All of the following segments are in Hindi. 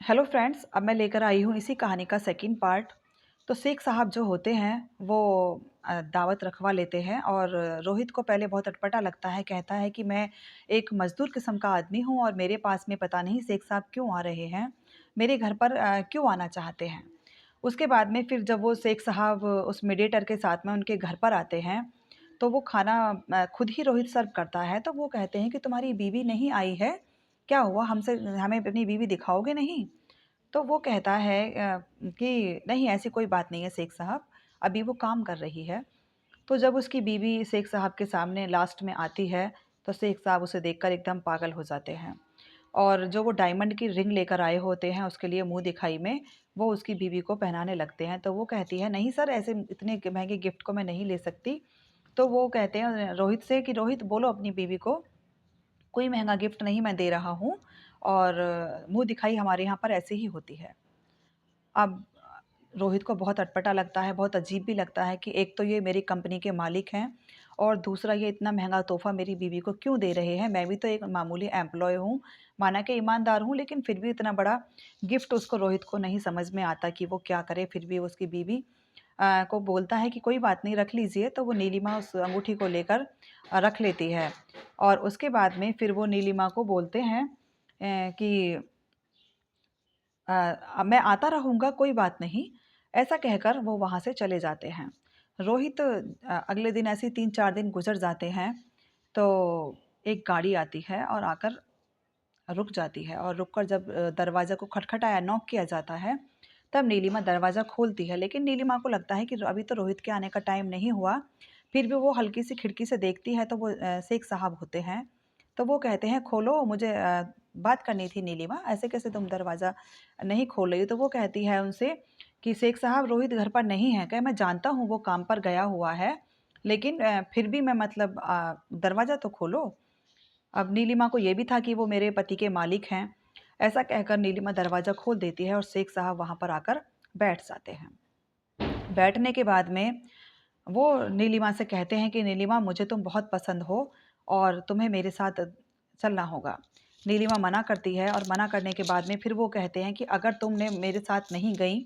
हेलो फ्रेंड्स, अब मैं लेकर आई हूँ इसी कहानी का सेकंड पार्ट। तो शेख साहब जो होते हैं वो दावत रखवा लेते हैं और रोहित को पहले बहुत अटपटा लगता है। कहता है कि मैं एक मज़दूर किस्म का आदमी हूँ और मेरे पास में पता नहीं शेख साहब क्यों आ रहे हैं, मेरे घर पर क्यों आना चाहते हैं। उसके बाद में फिर जब वो शेख साहब उस मीडिएटर के साथ में उनके घर पर आते हैं, तो वो खाना खुद ही रोहित सर्व करता है। तो वो कहते हैं कि तुम्हारी बीवी नहीं आई है, क्या हुआ? हमसे हमें अपनी बीवी दिखाओगे नहीं? तो वो कहता है कि नहीं ऐसी कोई बात नहीं है शेख साहब, अभी वो काम कर रही है। तो जब उसकी बीवी शेख साहब के सामने लास्ट में आती है, तो शेख साहब उसे देखकर एकदम पागल हो जाते हैं और जो वो डायमंड की रिंग लेकर आए होते हैं उसके लिए मुँह दिखाई में, वो उसकी बीवी को पहनाने लगते हैं। तो वो कहती है, नहीं सर, ऐसे इतने महँगे गिफ्ट को मैं नहीं ले सकती। तो वो कहते हैं रोहित से कि रोहित बोलो अपनी बीवी को, कोई महँगा गिफ्ट नहीं मैं दे रहा हूँ और मुँह दिखाई हमारे यहाँ पर ऐसे ही होती है। अब रोहित को बहुत अटपटा लगता है, बहुत अजीब भी लगता है कि एक तो ये मेरी कंपनी के मालिक हैं और दूसरा ये इतना महँगा तोहफ़ा मेरी बीवी को क्यों दे रहे हैं। मैं भी तो एक मामूली एम्प्लॉयी हूँ, माना कि ईमानदार हूँ, लेकिन फिर भी इतना बड़ा गिफ्ट उसको रोहित को नहीं समझ में आता कि वो क्या करे। फिर भी उसकी बीवी को बोलता है कि कोई बात नहीं, रख लीजिए। तो वो नीलिमा उस अंगूठी को लेकर रख लेती है और उसके बाद में फिर वो नीलिमा को बोलते हैं कि मैं आता रहूँगा, कोई बात नहीं, ऐसा कहकर वो वहाँ से चले जाते हैं। रोहित अगले दिन ऐसे ही 3-4 दिन गुज़र जाते हैं, तो एक गाड़ी आती है और आकर रुक जाती है और रुक कर जब दरवाज़ा को खटखटाया, नॉक किया जाता है, तब नीलिमा दरवाज़ा खोलती है। लेकिन नीलिमा को लगता है कि अभी तो रोहित के आने का टाइम नहीं हुआ, फिर भी वो हल्की-सी खिड़की से देखती है तो वो शेख साहब होते हैं। तो वो कहते हैं, "खोलो, मुझे बात करनी थी नीलिमा, ऐसे कैसे तुम दरवाज़ा नहीं खोल रही हो?" तो वो कहती है उनसे कि, "शेख साहब, रोहित घर पर नहीं है।" कहे, "मैं जानता हूँ वो काम पर गया हुआ है, लेकिन फिर भी मैं मतलब दरवाज़ा तो खोलो।" अब नीलिमा को ये भी था कि वो मेरे पति के मालिक हैं। ऐसा कहकर नीलिमा दरवाज़ा खोल देती है और शेख साहब वहाँ पर आकर बैठ जाते हैं। बैठने के बाद में वो नीलिमा से कहते हैं कि नीलिमा, मुझे तुम बहुत पसंद हो और तुम्हें मेरे साथ चलना होगा। नीलिमा मना करती है और मना करने के बाद में फिर वो कहते हैं कि अगर तुमने मेरे साथ नहीं गई,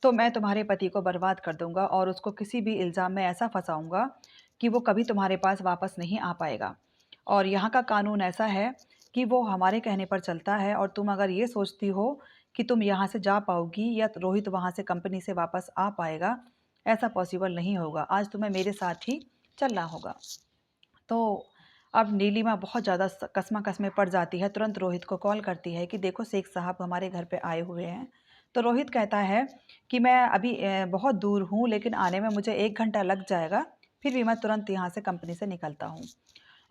तो मैं तुम्हारे पति को बर्बाद कर दूँगा और उसको किसी भी इल्ज़ाम में ऐसा फँसाऊँगा कि वो कभी तुम्हारे पास वापस नहीं आ पाएगा। और यहाँ का कानून ऐसा है कि वो हमारे कहने पर चलता है और तुम अगर ये सोचती हो कि तुम यहाँ से जा पाओगी या रोहित वहाँ से कंपनी से वापस आ पाएगा, ऐसा पॉसिबल नहीं होगा। आज तुम्हें मेरे साथ ही चलना होगा। तो अब नीलिमा बहुत ज़्यादा कस्मा-कस में पड़ जाती है, तुरंत रोहित को कॉल करती है कि देखो शेख साहब हमारे घर पे आए हुए हैं। तो रोहित कहता है कि मैं अभी बहुत दूर हूँ, लेकिन आने में मुझे 1 घंटा लग जाएगा, फिर भी मैं तुरंत यहाँ से कंपनी से निकलता हूँ।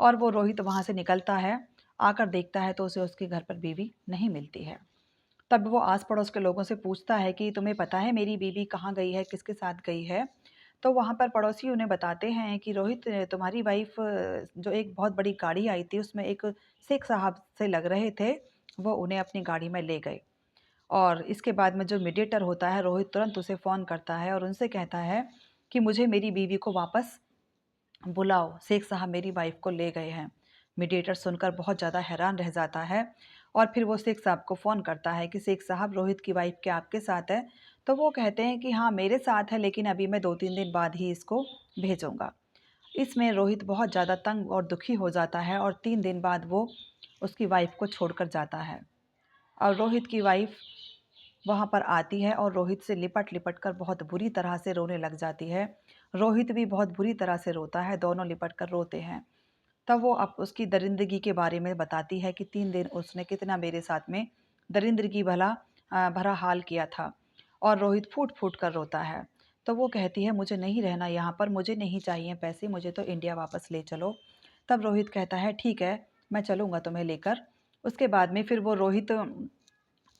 और वो रोहित वहाँ से निकलता है, आकर देखता है तो उसे उसके घर पर बीवी नहीं मिलती है। तब वो आस-पड़ोस के लोगों से पूछता है कि तुम्हें पता है मेरी बीवी कहाँ गई है, किसके साथ गई है? तो वहाँ पर पड़ोसी उन्हें बताते हैं कि रोहित, तुम्हारी वाइफ़ जो एक बहुत बड़ी गाड़ी आई थी उसमें एक शेख साहब से लग रहे थे, वो उन्हें अपनी गाड़ी में ले गए। और इसके बाद में जो मीडिएटर होता है, रोहित तुरंत उसे फ़ोन करता है और उनसे कहता है कि मुझे मेरी बीवी को वापस बुलाओ, शेख साहब मेरी वाइफ़ को ले गए हैं। मीडिएटर सुनकर बहुत ज़्यादा हैरान रह जाता है और फिर वो शेख साहब को फ़ोन करता है कि शेख साहब, रोहित की वाइफ़ क्या आपके साथ है? तो वो कहते हैं कि हाँ, मेरे साथ है, लेकिन अभी मैं 2-3 दिन बाद ही इसको भेजूँगा। इसमें रोहित बहुत ज़्यादा तंग और दुखी हो जाता है और 3 दिन बाद वो उसकी वाइफ़ को छोड़कर जाता है। और रोहित की वाइफ़ वहाँ पर आती है और रोहित से लिपट-लिपट कर बहुत बुरी तरह से रोने लग जाती है। रोहित भी बहुत बुरी तरह से रोता है, दोनों लिपट कर रोते हैं। तब वो अब उसकी दरिंदगी के बारे में बताती है कि 3 दिन उसने कितना मेरे साथ में दरिंदगी भरा हाल किया था और रोहित फूट-फूट कर रोता है। तो वो कहती है, मुझे नहीं रहना यहाँ पर, मुझे नहीं चाहिए पैसे, मुझे तो इंडिया वापस ले चलो। तब रोहित कहता है, ठीक है, मैं चलूँगा तुम्हें लेकर। उसके बाद में फिर वो रोहित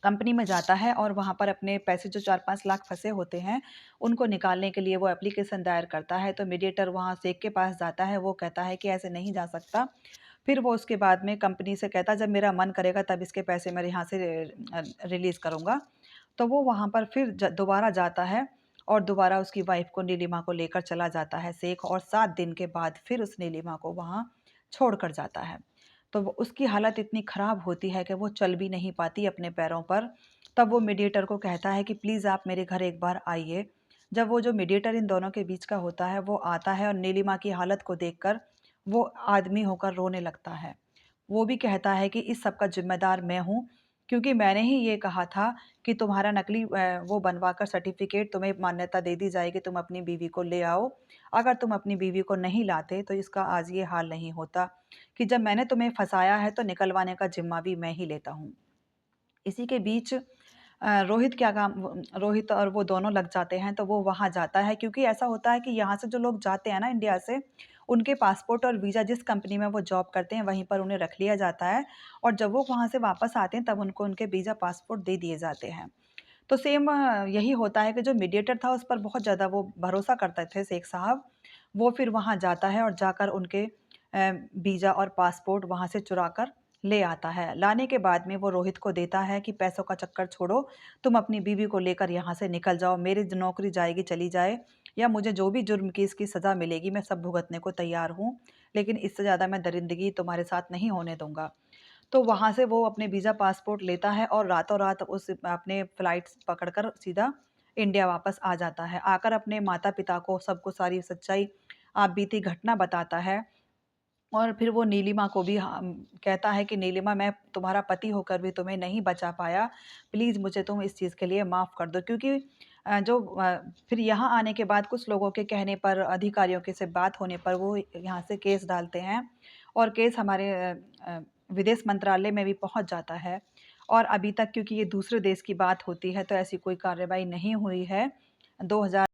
कंपनी में जाता है और वहाँ पर अपने पैसे जो 4-5 लाख फँसे होते हैं, उनको निकालने के लिए वो एप्लीकेशन दायर करता है। तो मीडिएटर वहाँ शेख के पास जाता है, वो कहता है कि ऐसे नहीं जा सकता। फिर वो उसके बाद में कंपनी से कहता है, जब मेरा मन करेगा तब इसके पैसे मैं यहाँ से रिलीज़ करूँगा। तो वो वहाँ पर फिर दोबारा जाता है और दोबारा उसकी वाइफ़ को, नीलिमा को लेकर चला जाता है शेख और 7 दिन के बाद फिर उस नीलिमा को वहाँ छोड़ कर जाता है। तो उसकी हालत इतनी ख़राब होती है कि वो चल भी नहीं पाती अपने पैरों पर। तब वो मीडिएटर को कहता है कि प्लीज़ आप मेरे घर एक बार आइए। जब वो जो मीडिएटर इन दोनों के बीच का होता है वो आता है और नीलिमा की हालत को देखकर वो आदमी होकर रोने लगता है। वो भी कहता है कि इस सब का ज़िम्मेदार मैं हूँ, क्योंकि मैंने ही ये कहा था कि तुम्हारा नकली वो बनवाकर सर्टिफ़िकेट तुम्हें मान्यता दे दी जाएगी, तुम अपनी बीवी को ले आओ। अगर तुम अपनी बीवी को नहीं लाते तो इसका आज ये हाल नहीं होता, कि जब मैंने तुम्हें फँसाया है तो निकलवाने का ज़िम्मा भी मैं ही लेता हूँ। इसी के बीच रोहित क्या काम वो रोहित और वो दोनों लग जाते हैं, तो वो वहाँ जाता है, क्योंकि ऐसा होता है कि यहाँ से जो लोग जाते हैं ना इंडिया से, उनके पासपोर्ट और वीज़ा जिस कंपनी में वो जॉब करते हैं वहीं पर उन्हें रख लिया जाता है, और जब वो वहाँ से वापस आते हैं तब उनको उनके वीज़ा पासपोर्ट दे दिए जाते हैं। तो सेम यही होता है कि जो मीडिएटर था उस पर बहुत ज़्यादा वो भरोसा करते थे शेख साहब। वो फिर वहाँ जाता है और जाकर उनके वीज़ा और पासपोर्ट वहाँ से चुरा कर ले आता है। लाने के बाद में वो रोहित को देता है कि पैसों का चक्कर छोड़ो, तुम अपनी बीवी को लेकर यहाँ से निकल जाओ, मेरी नौकरी जाएगी चली जाए, या मुझे जो भी जुर्म की इसकी सज़ा मिलेगी मैं सब भुगतने को तैयार हूँ, लेकिन इससे ज़्यादा मैं दरिंदगी तुम्हारे साथ नहीं होने दूँगा। तो वहाँ से वो अपने वीज़ा पासपोर्ट लेता है और रातों-रात उस अपने फ्लाइट्स पकड़कर सीधा इंडिया वापस आ जाता है। आकर अपने माता-पिता को सबको सारी सच्चाई आप बीती घटना बताता है, और फिर वो नीलिमा को भी कहता है कि नीलिमा, मैं तुम्हारा पति होकर भी तुम्हें नहीं बचा पाया। प्लीज़ मुझे तुम इस चीज़ के लिए माफ़ कर दो, क्योंकि फिर यहाँ आने के बाद कुछ लोगों के कहने पर, अधिकारियों के से बात होने पर वो यहाँ से केस डालते हैं, और केस हमारे विदेश मंत्रालय में भी पहुँच जाता है। और अभी तक क्योंकि ये दूसरे देश की बात होती है तो ऐसी कोई कार्रवाई नहीं हुई है। 2000